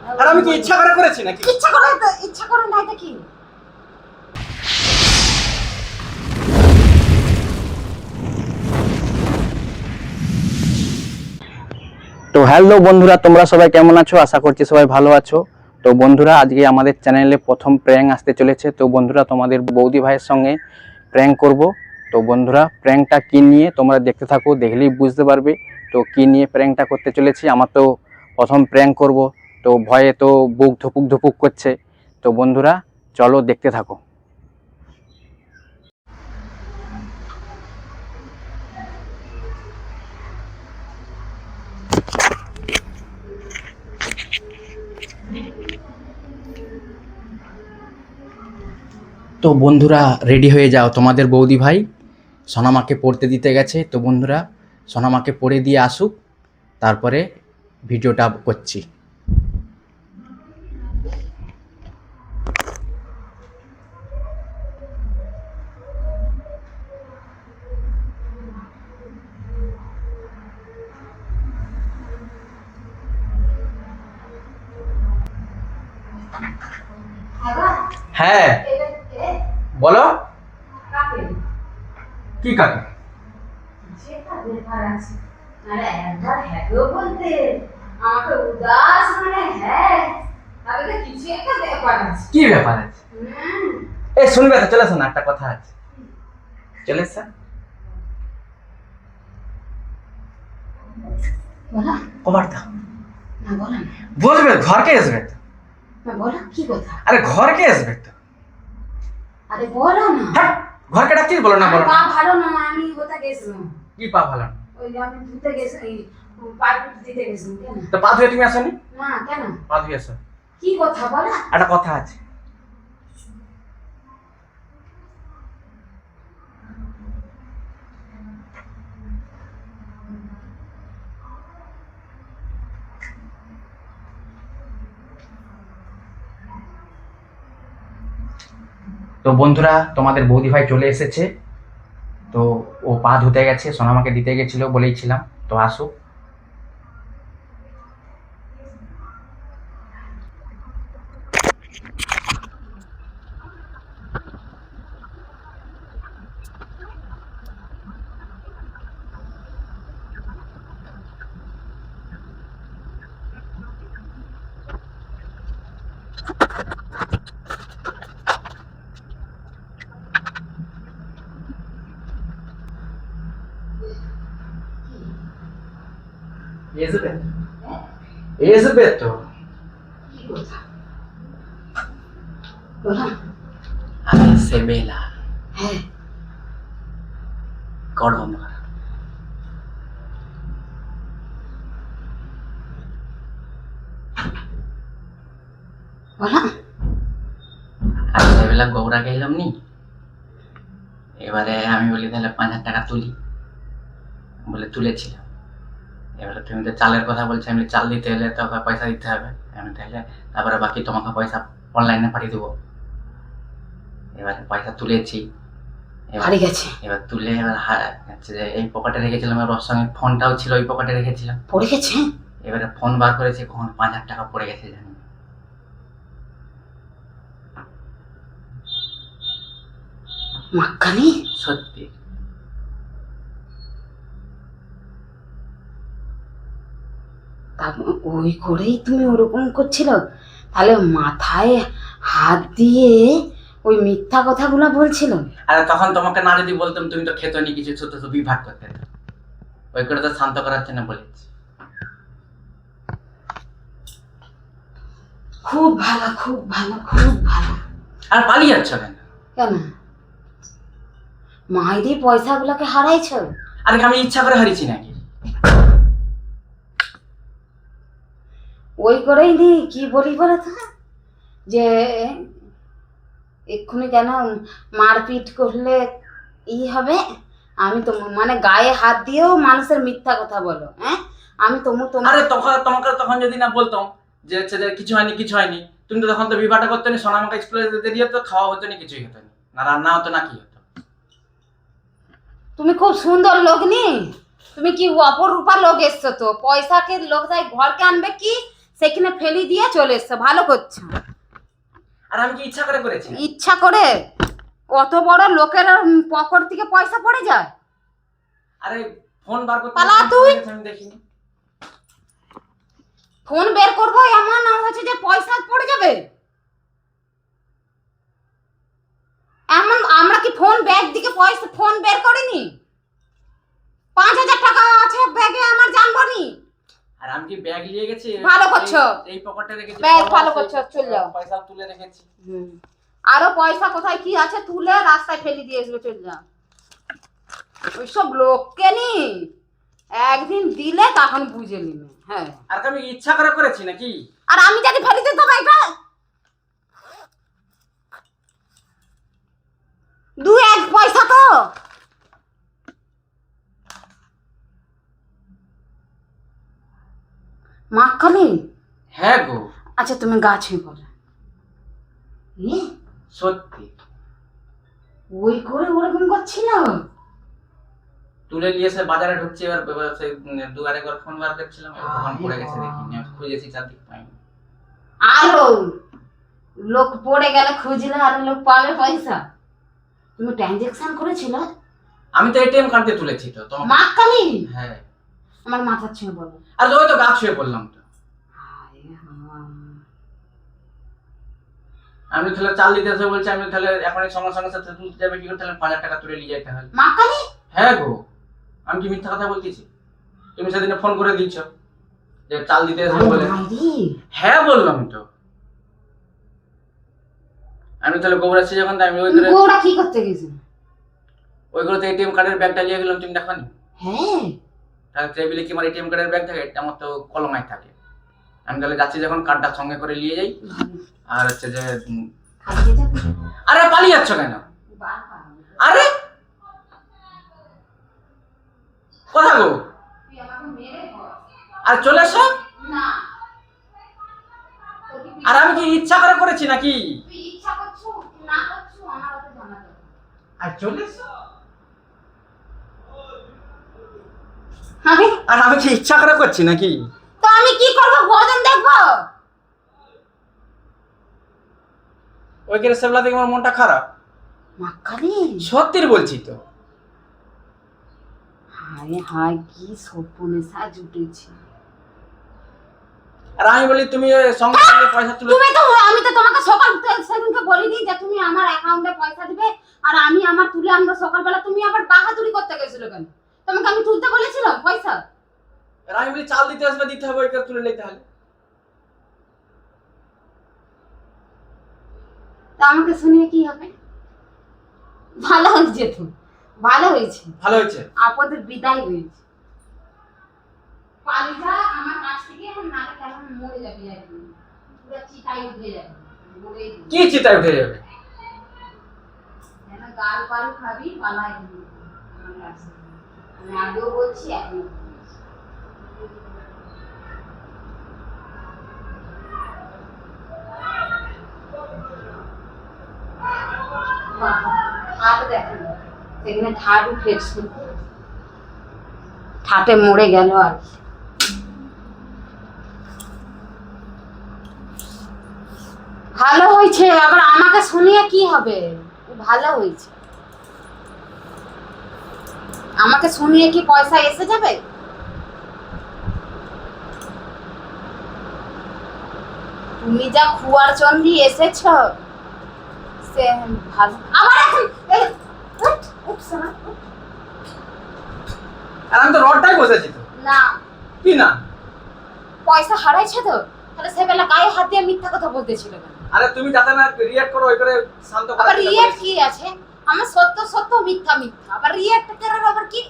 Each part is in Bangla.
আর আমি কি ইচ্ছা করে করেছি নাকি? ইচ্ছা করে নাই তো কি? তো হ্যালো বন্ধুরা, তোমরা সবাই কেমন আছো? আশা করছি সবাই ভালো আছো। তো বন্ধুরা, আজকে আমাদের চ্যানেলে প্রথম প্র্যাঙ্ক আসতে চলেছে। তো বন্ধুরা, তোমাদের বৌদি ভাইয়ের সঙ্গে প্র্যাঙ্ক করব। তো বন্ধুরা, প্র্যাঙ্কটা কি নিয়ে তোমরা দেখতে থাকো, দেখলেই বুঝতে পারবে তো কি নিয়ে প্র্যাঙ্কটা করতে চলেছি। আমার তো প্রথম প্র্যাঙ্ক করব, তো ভয়ে তো বুক ধুপুক ধুপুক করছে। তো বন্ধুরা, চলো দেখতে থাকো। তো বন্ধুরা, রেডি হয়ে যাও, তোমাদের বৌদি ভাই সোনামাকে পড়তে দিতে গেছে। তো বন্ধুরা, সোনামাকে পড়ে দিয়ে আসুক, তারপরে ভিডিওটা করছি। হ্যাঁ বলো, কি কাকে? কি ব্যাপার আছে? এই শুনবে তো, চলে না, একটা কথা আছে, চলে এসো। কবারটা বলবে, ঘরকে আসবে তো। কি কথা? আরে ঘরকে আসবে তো। আরে বলো না। হ্যাঁ, ঘরকে ডাকছিস, বলো না, বলো পা না। ভালো না, আমি কোথায় গেছিলাম? কি পা ভালো না? ওই যে আমি ধুতে গেছি, পাইপ দিতে গেছিলাম। কেন? তো পা ধুয়ে তুমি আসনি? না, কেন? পা ধুয়ে আসো। কি কথা বলো? একটা কথা আছে। তো বন্ধুরা, তোমাদের বৌদি ভাই চলে এসেছে। তো ও পা ধুতে গেছে, সোনামাকে দিতে গেছিল বলেইছিলাম, তো আসুক। আসবে তো। কি কথা বলো? আসে বেলা হ্যাঁ, গরম বলো। আসে বেলা গৌরা গেলাম নি। এবারে আমি বলি তাহলে 5,000 টাকা তুলি, বলে তুলেছিলাম। এবারে তুমি তো চালের কথা বলছো, আমি চাল দিতে হলে তো পয়সা দিতে হবে। আমি তাহলে তারপরে বাকি তোমাকে পয়সা অনলাইনে পাঠিয়ে দেবো। এবারে পয়সা তুলেছি, হারিয়ে গেছে। এবার তুলে এবার হচ্ছে যে এই পকেটে রেখেছিলাম, আর ওর সঙ্গে ফোনটাও ছিল ওই পকেটে রেখেছিলাম। পড়ে গেছে? এবারে ফোন বার করেছি, কখন 5,000 টাকা পড়ে গেছে জানি। মাক্কানি সত্যি। ওই করেই তুমি ওরকম করছিল? তাহলে মাথায় হাত দিয়ে ওই মিথ্যা কথাগুলো বলছিল? আর তখন তোমাকে না যদি বলতাম, তুমি তো খেতো নি কিছু, ছোট ছোট বিভাগ করতে। ওই করে তো শান্ত করার জন্য বলেছি। খুব ভালো, খুব ভালো, খুব ভালো। আর পালিয়ে যাচ্ছ কেন? কেন? মাইরি পয়সাগুলোকে হারাইছ? আর আমি ইচ্ছা করে হারিয়েছি নাকি? ওই করেই নি কি বলি বলে তো, যে এক্ষুনি কেন মারপিট করলে হবে? আমি তো মানে গায়ে হাত দিয়েও মানুষের মিথ্যা কথা বলো? হ্যাঁ, আমি আরে তোমাকে তখন যদি না বলতাম যে হচ্ছে যে কিছু হয়নি কিছু হয়নি, তুমি তো তখন তো বিবাহটা করতে নি, সোনামাকে স্কুলে যেতে দিয়ে তো খাওয়া হতো না, কিছুই হতো না, না রান্না হতো না, কি হতো। তুমি খুব সুন্দর লোক নি, তুমি কি অপরূপা লোক এসছো, তো পয়সাকে লোক তাই ঘরকে আনবে কি সেখানে ফেলি দিয়ে চলে এসছো, ভালো করছো। আর আমি কি ইচ্ছা করে করেছি? ইচ্ছা করে? অত বড় লোকের পকেট থেকে পয়সা পড়ে যায়? আরে ফোন বার করতে পালা তুই। আমি দেখিনি। ফোন বের করবো এমন না হচ্ছে যে পয়সা পড়ে যাবে এমন? আমরা কি ফোন ব্যাগ দিকে পয়সা ফোন বের করিনি? 5,000 টাকা আছে ব্যাগে, আমার জানবো নি। আর আমি কি ব্যাগ নিয়ে গেছি? ভালো করছো। এই পকেটে রেখেছি। ব্যাগ ভালো করছো, চল যাও। পয়সা তুলে রেখেছি। আরো পয়সা কোথায় কি আছে তুলে রাস্তায় ফেলে দিয়ে এসবে, চল যা। ওইসব লোককে নি একদিন দিলে তখন বুঝে নিবে। হ্যাঁ, আর আমি ইচ্ছা করে করেছি নাকি? আর আমি যদি ফেলে দিতাম এটা 2-1 পয়সা তো। মাখালি? হ্যাঁ গো। আচ্ছা তুমি গাছে বলে সত্যি ওই করে ওরকম করছিল? তুলে নিয়ে এসে বাজারে ঢুকছি, এবার সেই দুয়ারে ঘর ফোন বার করছিলাম, তখন পড়ে গেছে দেখি, খুঁজেছি চারদিক পাইনি। আরো লোক পড়ে গেলে খুঁজলে আর লোক পাবে পয়সা। তুমি ট্রানজাকশন করেছিল? আমি তো এটিএম কার্ড দিয়ে তুলেছি তো তোমার। মাখালি? হ্যাঁ। আমার মাথা ছুঁয়ে বলো। আর ওই তো গাছ ছুঁয়ে পড়লাম তো। আমি তাহলে চাল দিতে আসবে বলছি, আমি তাহলে এখন সঙ্গে সঙ্গে সাথে তুলতে যাবে কি করে? তাহলে 5,000 টাকা তুলে নিয়ে যেতে হবে। মাখালি? হ্যাঁ গো, আমি কি মিথ্যা কথা বলতেছি? তুমি সেদিন ফোন করে দিচ্ছ যে চাল দিতে আসবে বলে। হ্যাঁ বললাম তো। আমি তাহলে গোবর আসছি যখন, আমি ওই করে গোবরা কি করতে গেছে? ওই করে এটিএম কার্ডের ব্যাগটা নিয়ে গেলাম, তুমি দেখো নি? হ্যাঁ। তাহলে টেবিলে কি আমার এটিএম কার্ডের ব্যাগ থাকে? আমার তো কলমায় থাকে। আমি তাহলে যাচ্ছি যখন কার্ডটা সঙ্গে করে নিয়ে যাই। আর হচ্ছে যে আরে পালিয়ে যাচ্ছ কেন? আরে কোথা গো? আর চলে এসো। আর আমি কি ইচ্ছা করে করেছি নাকি? আর চলে এসো। আর আমি কি ইচ্ছা করে করছি নাকি? তো আমি কি করবো? ভোজন দেখবো? ওই করে সেবলা থেকে আমার মনটা খারাপ। মাখালি? সত্যি বলছি তো। হায় হায়, কি সপনে সাজ উঠেছে। আর আমি বলি তুমি সঙ্গে সঙ্গে পয়সা তুলে। তুমি তো, আমি তো তোমাকে সকাল সেদিনকে বলিনি যে তুমি আমার অ্যাকাউন্টে পয়সা দিবে আর আমি আমার তুলে আনবো সকালবেলা? তুমি আবার বাহাদুরি করতে গেছিল কেন? তোমাকে আমি তুলতে বলেছিলাম পয়সা? আর আমি বলি চাল দিতে আসবে, দিতে হবে, ওই করে তুলে নিতে হবে। তা আমাকে শুনিয়ে কি হবে? ভালো হয়েছে তো, ভালো হয়েছে, ভালো হয়েছে। আপদের বিদায় হয়েছে। পালি যা আমার কাছ থেকে, এখন নালে কেমন মরে যাবে, একদম পুরো চিতায় উঠে যাবে। কি চিতায় উঠে যাবে? গাল পাল খাবি পালাই আমার কাছে। আমি আগেও বলছি, এখন হাত দেখেন সেখানে ঠাট উঠেছে, ঠাটে মরে গেল। আর ভালো হয়েছে, আবার আমাকে শুনিয়ে কি হবে? ভালো হয়েছে, আমাকে শুনিয়ে কি পয়সা এসে যাবে? তুমি যা খুয়ার চন্দি এসেছ সে ভালো। আবার এখন উঠ উঠ শোনা। আর আমি তো রডটাই বসেছি তো। না কি না? পয়সা হারাইছে তো, তাহলে সে বেলা গায়ে হাত দিয়ে মিথ্যা কথা বলতেছিল কেন? আরে তুমি যাতে না রিঅ্যাক্ট করো, ওই করে শান্ত করা। আবার রিয়েক্ট কি আছে? আমার সত্য সত্য, মিথ্যা মিথ্যা, আবার রিয়েক্ট করার আবার কি?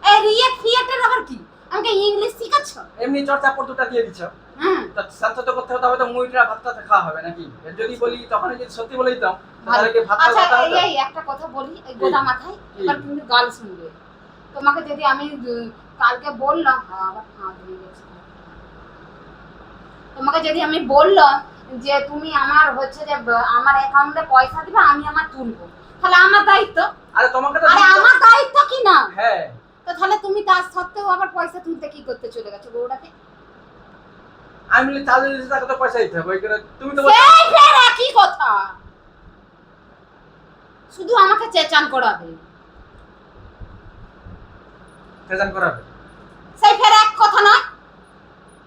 এই রিয়েক্ট ফিয়েক্টের আবার কি? আমাকে ইংলিশ শিখাচ্ছ? এমনি চর্চা পড়তুটা দিয়ে দিচ্ছ। হ্যাঁ, তো শান্ত তো করতে হবে, তবে তো মুইটা ভাতটা খাওয়া হবে নাকি? যদি বলি তখন যদি সত্যি বলে দিতাম তাহলে কি ভাতটা আচ্ছা খাওয়া হতো? এই একটা কথা বলি, এই গোটা মাথায় এবার তুমি গাল শুনবে। তোমাকে যদি আমি কালকে বললাম, আবার হাত হয়ে গেছে, তোমাকে যদি আমি বললাম যে তুমি আমার হচ্ছে যে আমার অ্যাকাউন্টে পয়সা দিবে, আমি আমার তুলবো, তাহলে আমার দায়িত্ব? আরে তোমাকে তো আরে আমার দায়িত্ব কি না? হ্যাঁ। তো তাহলে তুমি তার সত্ত্বেও আবার পয়সা তুলতে কি করতে চলে গেছো বউটাকে? আমি বলি 40 টাকা তো পয়সা দিতে হবে ওই করে তুমি তো বলছো সেই ফের একই কথা, শুধু আমাকে চেঁচান করাবে। প্রেজেন্ট করাবে। সেই ফের এক কথা নয়,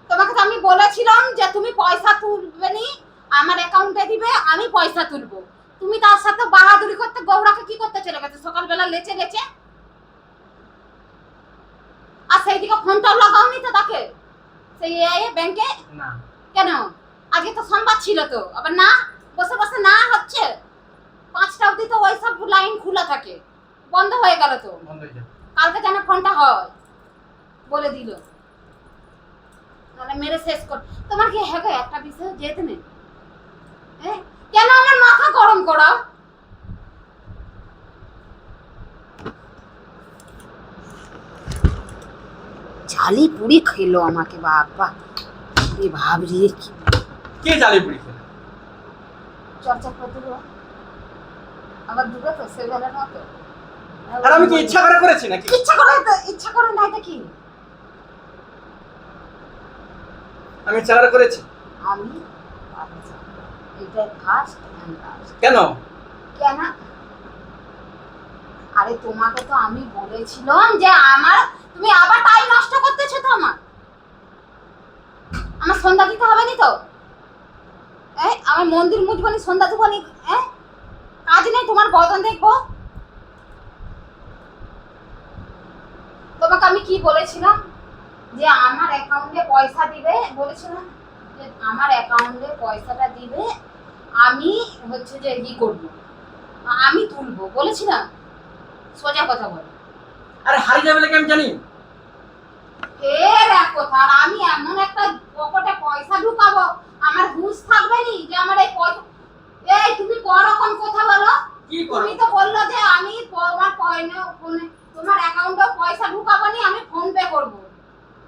তোমাকে তো আমি বলেছিলাম যে তুমি পয়সা তুলবে নি, আমার অ্যাকাউন্টে দিবে, আমি পয়সা তুলবো। তুমি তার সাথে বাহাদুরি করতে গৌড়াকে কি করতে চলে গেছে সকালবেলা লেচে লেচে। আর সেই দিকে ফোনটা লাগাওনি তো তাকে, সেই ব্যাংকে না কেন? আগে তো সংবাদ ছিল তো, আবার না বসে বসে না হচ্ছে, 5টা অবধি তো ওই সব লাইন খোলা থাকে, বন্ধ হয়ে গেল তো। বন্ধ হয়ে যাবে। কালকে যেন ফোনটা হয় বলে দিল, তাহলে মেরে শেষ কর। তোমার কি হ্যাঁ একটা বিষয় যেতে নেই, হ্যাঁ কেন আমার মাথা গরম করাও? ঝালি পুরি খেলো আমাকে, বাবা রে ভাবরি কি কে জালি পুরি খেলে? চর্চা করতে দেবো আবার দূরে তো সেবেলার মতো। আর আমি কি ইচ্ছা করে করেছি নাকি? ইচ্ছা করে নাই তো কি? আমি ইচ্ছা করে করেছি। আমি আচ্ছা, এটা ফার্স্ট এন্ড লাস্ট। কেন? কেন? আরে তোমাকে তো আমি বলেছিলাম যে আমার, তুমি আবার টাইম নষ্ট করতেছো তো আমার সন্ধ্যা দিতে হবে নি তো? আমি মন্দির মুজবনি সন্ধ্যা দেবো নি? কাজ নেই তোমার বদন দেখবো? তোমাকে আমি কি বলেছিলাম যে আমার অ্যাকাউন্টে পয়সা দিবে, বলেছিলাম যে আমার অ্যাকাউন্টে পয়সাটা দিবে, আমি হচ্ছে যে ই করবো, আমি তুলবো, বলেছিলাম। সোজা কথা বল। আরে হারিয়ে যাবে নাকি আমি জানি। ফের এক কথা, আর আমি এমন একটা পকেটে পয়সা ঢুকাবো, আমার হুঁশ থাকবে নি যে আমার এই পয়সা। এই তুমি কোরকম কথা বলো? কি করো? তুমি তো বললো যে আমি তোমার ফোনে তোমার অ্যাকাউন্টে পয়সা ঢুকাবো নি, আমি ফোন পে করবো।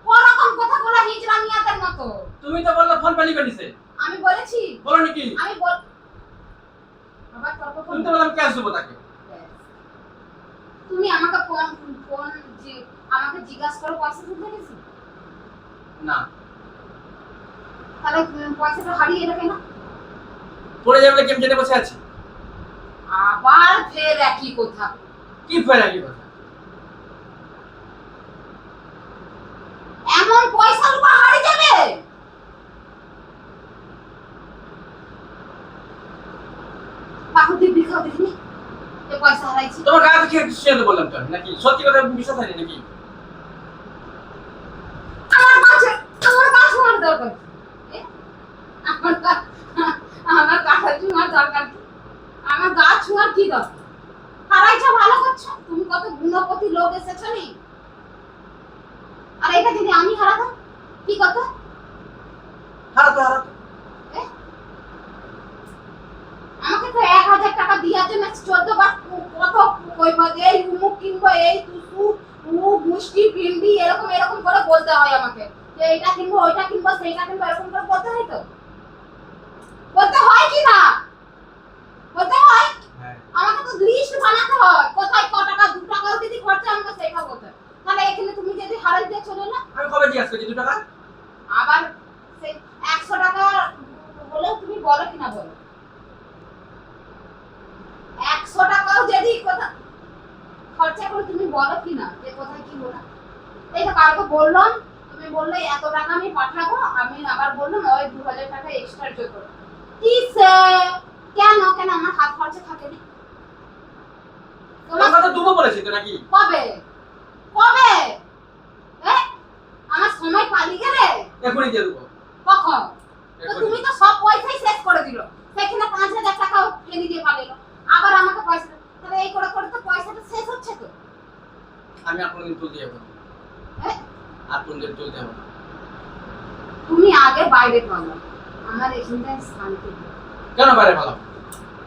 কোরকম কথা বলা হিজড়া মিয়াদের মতো। তুমি তো বললে ফোন পেলি বেরিয়েছে। আমি বলেছি? বলো নাকি? আমি বল আবার তর্ক তুমি করো। তো বললাম ক্যাশ দেবো তাকে। তুমি আমাকে ফোন আমাকে জিজ্ঞাসা করো পয়সা তুলতে গেছি? না। তাহলে পয়সাটা হারিয়ে এলো কেন? পড়ে যাবে কি আমি জেনে বসে আছি? আবার ফের একই কথা। কি ফেরা কি কথা? এমন পয়সা লুকা হারিয়ে যাবে? পাকুতি বিখাও দেখিনি যে পয়সা হারাইছি। তোমার গায়ে খেয়ে শুয়ে দেবো বললাম তো আমি, নাকি সত্যি কথা বিশ্বাস হয়নি নাকি? আমার কাছে শোনার দরকার কি? আমার কাছে শোনার দরকার কি? আমার গা ছোঁয়ার কি দরকার? হারাইছো ভালো করছো, তুমি কত গুণপতি লোক এসেছো নি। আর এটা যদি আমি হারাতাম কি করতো? হারাতো হারাতো। আমাকে তো 1000 টাকা দেওয়ার জন্য 14 বার কত কইবা যে এই উমুক কিনবো, এই তুসু মুষ্টি পিন্ডি এরকম এরকম করে বলতে হয় আমাকে যে এটা কিনবো ওইটা কিনবো সেইটা কিনবো, এরকম করে বলতে হয় তো? বলতে হয় কি না? বলতে হয়। হ্যাঁ। আমাকে তো লিস্ট বানাতে হয়, কোথায় ক টাকা 2 টাকাও যদি খরচা আমাকে সেটা বলতে হয়। তাহলে এখানে তুমি যদি হারাই দিয়ে চলে না, আমি কবে জিজ্ঞাসা করছি 2 টাকা? আবার সেই 100 টাকা বলে তুমি বলো কিনা বলো? 100 টাকাও যদি কথা খরচা করে তুমি বলো কিনা যে কোথায় কি বলা? এই তো কালকে বললাম, তুমি বললে এত টাকা আমি পাঠাবো, আমি আবার বললাম ওই 2000 টাকা এক্সট্রা যোগ করো। কিসে? কেন কেন আমার হাত খরচা থাকে না? তোমার তো দুবো বলেছি তো নাকি? কবে কবে আমার সময় পালিয়ে গেলে এখনই দিয়ে দেবো। কখন? তো তুমি তো সব পয়সাই শেষ করে দিল, সেখানে 5000 টাকাও ফেলে দিয়ে পালিয়ে আবার আমাকে পয়সা, তাহলে এই করে করে তো পয়সাটা শেষ হচ্ছে তো। আমি আর কোনদিন তুলতে যাবো না। আর কোনদিন তুলতে যাবো না। তুমি আগে বাইরে পাবো, আমার এখানটায় শান্তি নেই। কেন বাইরে ভালো?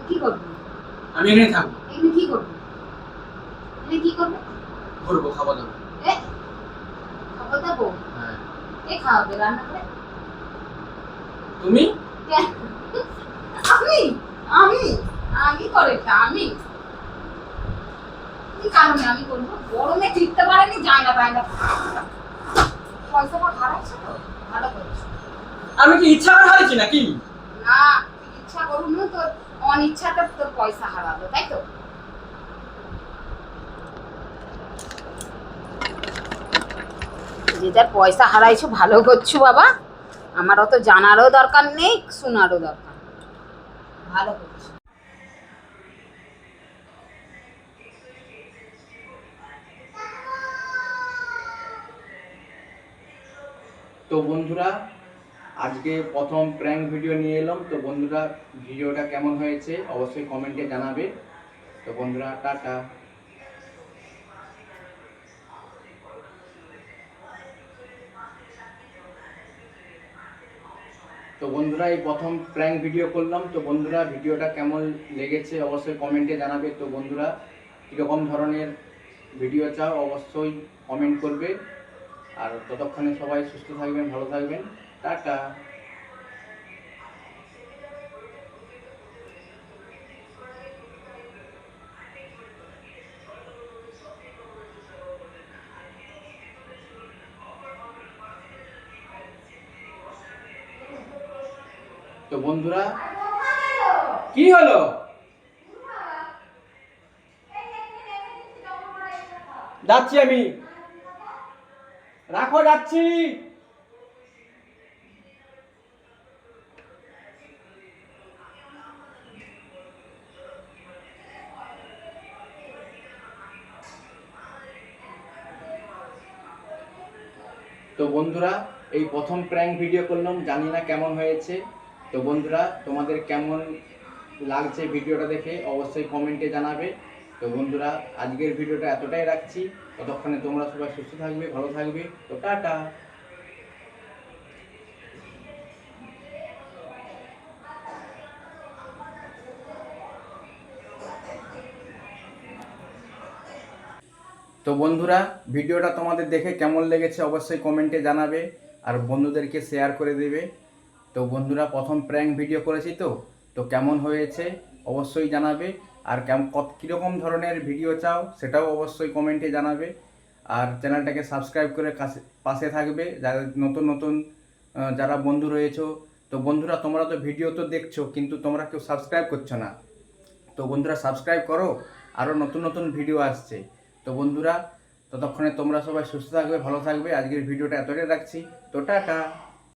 কি করবে? আমি এখানেই থাকবো। এখানে কি করবে? এখানে কি করবে? ঘুরবো, খাবো দাবো। খাবার দেবো? হ্যাঁ। কে খাওয়াবে রান্না করে? তুমি? আমি আমি আমি করেছি আমি? কি কারণে আমি করবো? গরমে টিকতে পারেনি, যায় না তাই না। পয়সাটা হারাইছে তো, ভালো করেছো। আমি কি ইচ্ছা করে হারিয়েছি নাকি? না, তুই ইচ্ছা করুন না, তোর অনিচ্ছাতে তোর পয়সা হারালো, তাই তো? যে যার পয়সা হারাইছো ভালো করছো বাবা, আমার অত জানারও দরকার নেই, শোনারও দরকার নেই। ভালো করছো। তো বন্ধুরা আজকে প্রথম প্র্যাঙ্ক ভিডিও নিয়ে এলাম। তো বন্ধুরা ভিডিওটা কেমন হয়েছে অবশ্যই কমেন্টে জানাবে। তো বন্ধুরা টাটা। তো বন্ধুরা এই প্রথম প্র্যাঙ্ক ভিডিও করলাম। তো বন্ধুরা ভিডিওটা কেমন লেগেছে অবশ্যই কমেন্টে জানাবে। তো বন্ধুরা কীরকম ধরনের ভিডিও চাও অবশ্যই কমেন্ট করবে। আর ততক্ষণে সবাই সুস্থ থাকবেন, ভালো থাকবেন, টাটা। তো বন্ধুরা কি হলো? যাচ্ছি আমি, রাখো, যাচ্ছি। তো বন্ধুরা এই প্রথম প্র্যাঙ্ক ভিডিও করলাম, জানি না কেমন হয়েছে। তো বন্ধুরা তোমাদের কেমন লাগছে ভিডিওটা দেখে অবশ্যই কমেন্টে জানাবে। তো বন্ধুরা আজকের ভিডিওটা এতটাই রাখছি, ততক্ষণে তোমরা সবাই সুস্থ থাকবে, ভালো থাকবে। তো টাটা। তো বন্ধুরা ভিডিওটা তোমাদের দেখে কেমন লেগেছে অবশ্যই কমেন্টে জানাবে, আর বন্ধুদেরকে শেয়ার করে দেবে। তো বন্ধুরা প্রথম প্র্যাঙ্ক ভিডিও করেছি, তো কেমন হয়েছে অবশ্যই জানাবে। আর কীরকম ধরনের ভিডিও চাও সেটাও অবশ্যই কমেন্টে জানাবে। আর চ্যানেলটাকে সাবস্ক্রাইব করে পাশে থাকবে যারা নতুন নতুন যারা বন্ধু রয়েছো। তো বন্ধুরা তোমরা তো ভিডিও তো দেখছো, কিন্তু তোমরা কেউ সাবস্ক্রাইব করছো না। তো বন্ধুরা সাবস্ক্রাইব করো, আরও নতুন নতুন ভিডিও আসছে। তো বন্ধুরা ততক্ষণে তোমরা সবাই সুস্থ থাকবে, ভালো থাকবে। আজকের ভিডিওটা এতটাই রাখছি। তো টাটা।